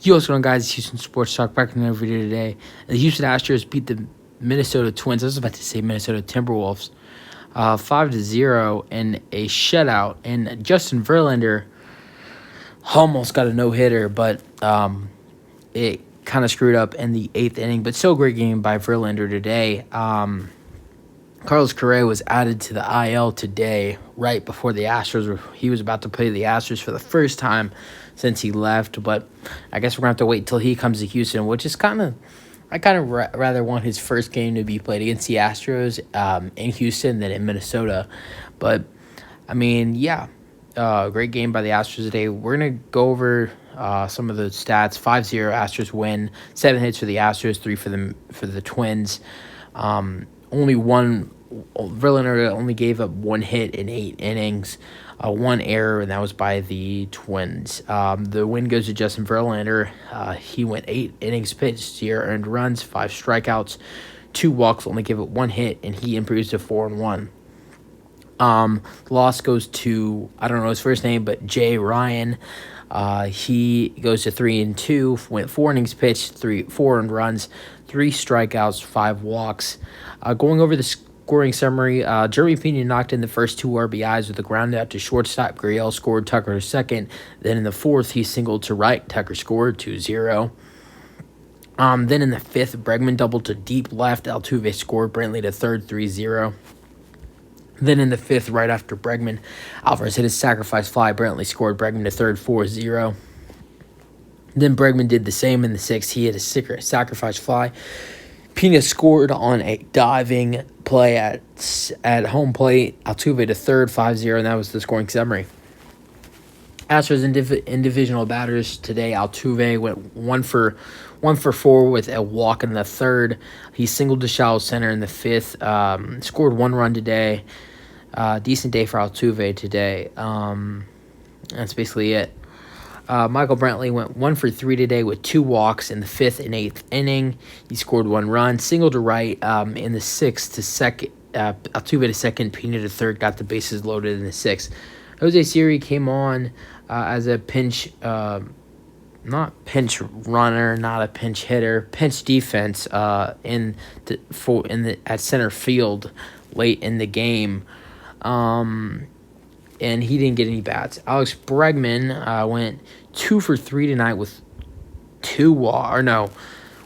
Yo, what's going on, guys? Houston Sports Talk back in another video today. The Houston Astros beat the Minnesota Twins. I was about to say Minnesota Timberwolves, 5-0 in a shutout. And Justin Verlander almost got a no-hitter, but it kind of screwed up in the 8th inning. But still a great game by Verlander today. Carlos Correa was added to the IL today, right before the Astros. He was about to play the Astros for the first time since he left, but I guess we're going to have to wait until he comes to Houston, which is I rather want his first game to be played against the Astros in Houston than in Minnesota. But, I mean, yeah, great game by the Astros today. We're going to go over some of the stats. 5-0 Astros win, 7 hits for the Astros, 3 for the Twins. Verlander only gave up 1 hit in 8 innings, 1 error, and that was by the Twins. The win goes to Justin Verlander. He went 8 innings pitched, 0 earned runs, 5 strikeouts, 2 walks, only gave up 1 hit, and he improves to 4-1. Loss goes to, I don't know his first name, but Jay Ryan. He goes to 3-2, went 4 innings pitched, 4 earned runs, 3 strikeouts, 5 walks. Going over the scoring summary, Jeremy Pena knocked in the first 2 RBIs with a ground out to shortstop. Gurriel scored, Tucker to second. Then in the 4th, he singled to right. Tucker scored 2-0. Then in the 5th, Bregman doubled to deep left. Altuve scored, Brantley to third, 3-0. Then in the 5th, right after Bregman, Alvarez hit his sacrifice fly. Brantley scored, Bregman to third, 4-0. Then Bregman did the same in the 6th. He hit a sacrifice fly. Pena scored on a diving play at home plate. Altuve to third, 5-0, and that was the scoring summary. Astros in divisional batters today. Altuve went 1 for 4 with a walk in the 3rd. He singled to shallow center in the 5th. Scored 1 run today. Decent day for Altuve today. That's basically it. Michael Brantley went 1 for 3 today with 2 walks in the 5th and 8th inning. He scored 1 run, singled to right in the 6th to second. Altuve to second, Pena to third, got the bases loaded in the 6th. Jose Siri came on as a not pinch runner, not a pinch hitter, pinch defense at center field late in the game. And he didn't get any bats. Alex Bregman went 2 for 3 tonight with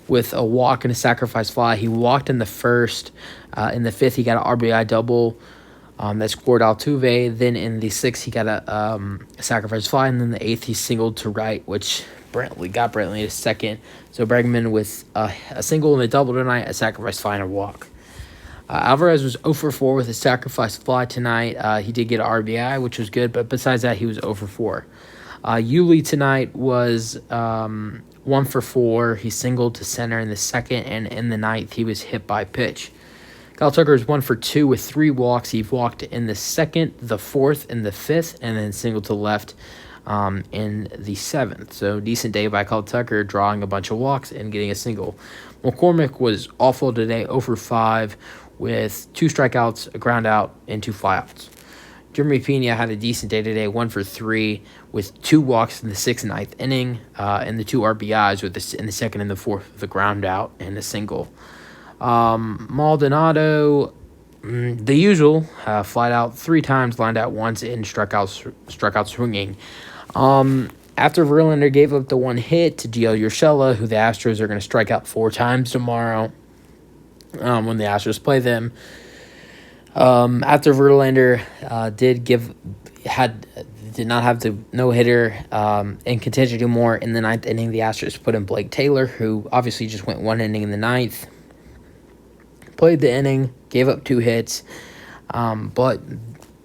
with a walk and a sacrifice fly. He walked in the 1st. In the 5th, he got an RBI double that scored Altuve. Then in the 6th, he got a sacrifice fly. And then the 8th, he singled to right, which got Brantley to second. So Bregman with a single and a double tonight, a sacrifice fly, and a walk. Alvarez was 0 for 4 with a sacrifice fly tonight. He did get an RBI, which was good, but besides that, he was 0 for 4. Yuli tonight was 1 for 4. He singled to center in the 2nd, and in the 9th, he was hit by pitch. Kyle Tucker is 1 for 2 with 3 walks. He walked in the 2nd, the 4th, and the 5th, and then singled to left in the 7th. So decent day by Kyle Tucker, drawing a bunch of walks and getting a single. McCormick was awful today, 0 for 5. With 2 strikeouts, a ground out, and 2 flyouts. Jeremy Pena had a decent day today, 1 for 3, with 2 walks in the 6th and 9th inning, and the 2 RBIs in the 2nd and the 4th, with a ground out and a single. Maldonado, the usual, flied out 3 times, lined out once, and struck out swinging. After Verlander gave up the 1 hit to Gio Urshela, who the Astros are going to strike out 4 times tomorrow. When the Astros play them. After Verlander did not have the no-hitter and continue to do more in the 9th inning, the Astros put in Blake Taylor, who obviously just went 1 inning in the 9th. Played the inning, gave up 2 hits, but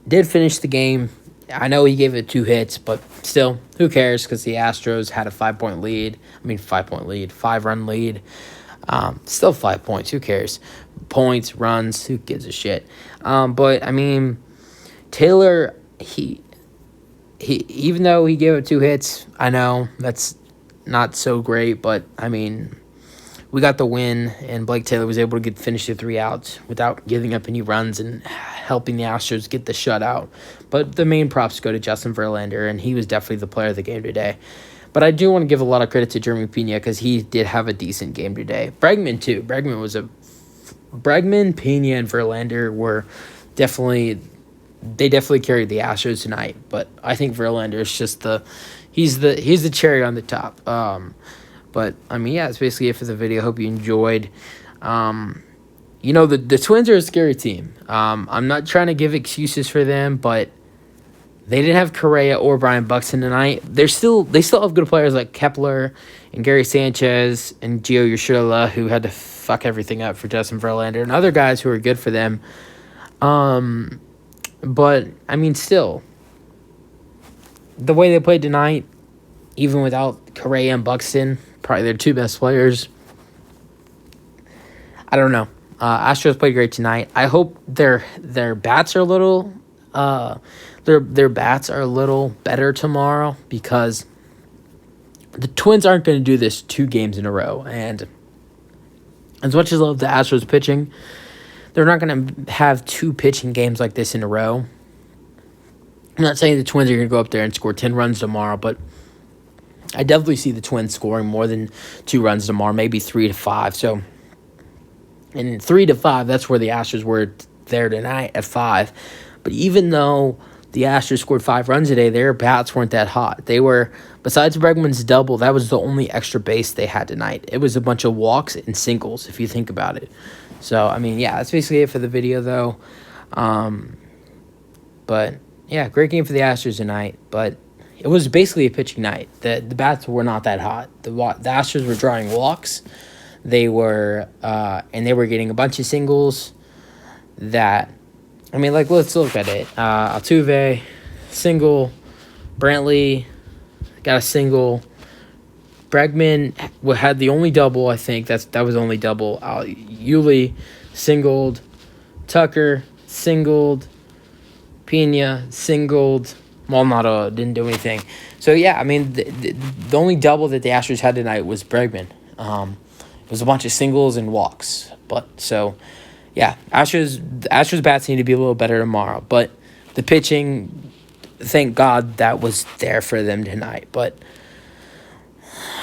did finish the game. I know he gave it 2 hits, but still, who cares, because the Astros had a 5-run lead. Still 5 points. Who cares? Points, runs. Who gives a shit? But I mean, Taylor. He even though he gave it 2 hits, I know that's not so great. But I mean, we got the win, and Blake Taylor was able to finish the 3 outs without giving up any runs and helping the Astros get the shutout. But the main props go to Justin Verlander, and he was definitely the player of the game today. But But I do want to give a lot of credit to Jeremy Pena because he did have a decent game today. Bregman, too. Bregman, Pena, and Verlander were definitely carried the Astros tonight. But I think Verlander is just he's the cherry on the top. But I mean, yeah, that's basically it for the video. Hope you enjoyed. The Twins are a scary team. I'm not trying to give excuses for them, but they didn't have Correa or Brian Buxton tonight. They still have good players like Kepler and Gary Sanchez and Gio Urshela, who had to fuck everything up for Justin Verlander, and other guys who are good for them. But I mean, still, the way they played tonight, even without Correa and Buxton, probably their two best players. I don't know. Astros played great tonight. I hope their bats are a little their bats are a little better tomorrow, because the Twins aren't going to do this 2 games in a row. And as much as I love the Astros pitching, they're not going to have 2 pitching games like this in a row. I'm not saying the Twins are going to go up there and score 10 runs tomorrow, but I definitely see the Twins scoring more than 2 runs tomorrow, maybe 3 to 5. So, and 3 to 5, that's where the Astros were there tonight at 5. But even though the Astros scored 5 runs today, their bats weren't that hot. They were, besides Bregman's double, that was the only extra base they had tonight. It was a bunch of walks and singles, if you think about it. So, I mean, yeah, that's basically it for the video, though. But, yeah, great game for the Astros tonight. But it was basically a pitching night. The bats were not that hot. The Astros were drawing walks. They were getting a bunch of singles that, I mean, like, let's look at it. Altuve, single. Brantley got a single. Bregman had the only double, I think. That was the only double. Yuli singled. Tucker singled. Pena singled. Maldonado didn't do anything. So, yeah, I mean, the only double that the Astros had tonight was Bregman. It was a bunch of singles and walks. But, so, yeah, Astros bats need to be a little better tomorrow. But the pitching, thank God that was there for them tonight. But,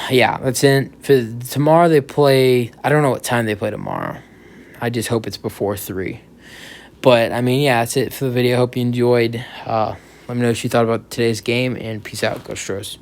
yeah, that's it. For tomorrow they play, I don't know what time they play tomorrow. I just hope it's before 3. But, I mean, yeah, that's it for the video. Hope you enjoyed. Let me know what you thought about today's game, and peace out. Go Astros.